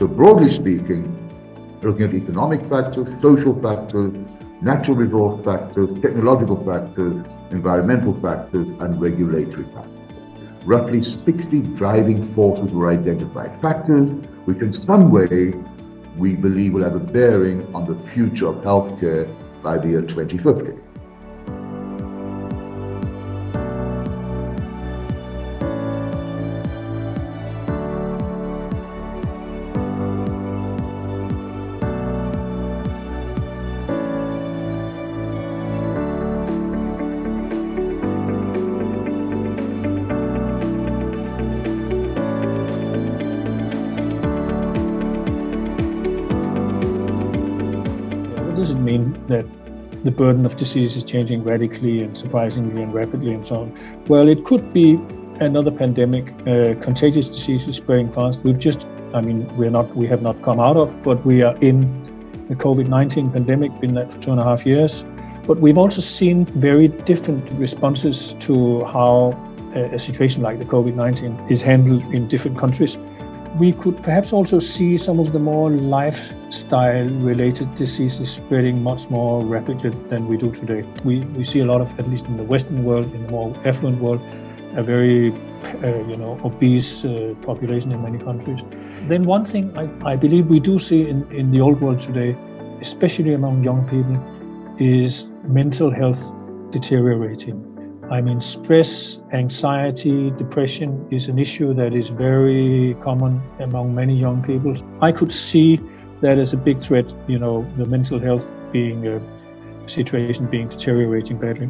So broadly speaking, looking at economic factors, social factors, natural resource factors, technological factors, environmental factors, and regulatory factors. Roughly 60 driving forces were identified, factors which in some way we believe will have a bearing on the future of healthcare by the year 2050. What does it mean that the burden of disease is changing radically and surprisingly and rapidly and so on? Well, it could be another pandemic, contagious diseases spreading fast. We have not come out of, but we are in the COVID-19 pandemic, been that for 2.5 years. But we've also seen very different responses to how a situation like the COVID-19 is handled in different countries. We could perhaps also see some of the more lifestyle-related diseases spreading much more rapidly than we do today. We see a lot of, at least in the Western world, in the more affluent world, a very obese population in many countries. Then one thing I believe we do see in the old world today, especially among young people, is mental health deteriorating. I mean, stress, anxiety, depression is an issue that is very common among many young people. I could see that as a big threat, the mental health situation being deteriorating badly.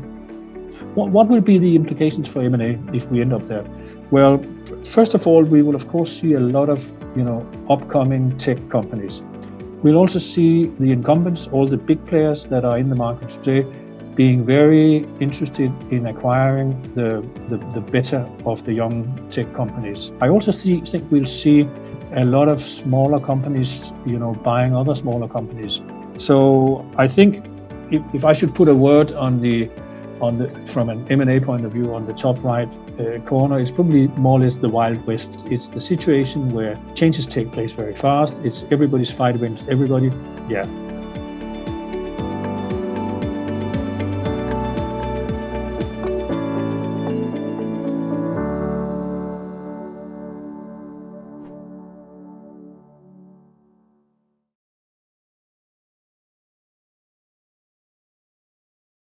What will be the implications for M&A if we end up there? Well, first of all, we will of course see a lot of, upcoming tech companies. We'll also see the incumbents, all the big players that are in the market today, being very interested in acquiring the better of the young tech companies. I also think we'll see a lot of smaller companies, buying other smaller companies. So I think if I should put a word from an M&A point of view on the top right corner, it's probably more or less the Wild West. It's the situation where changes take place very fast. It's everybody's fight against everybody. Yeah.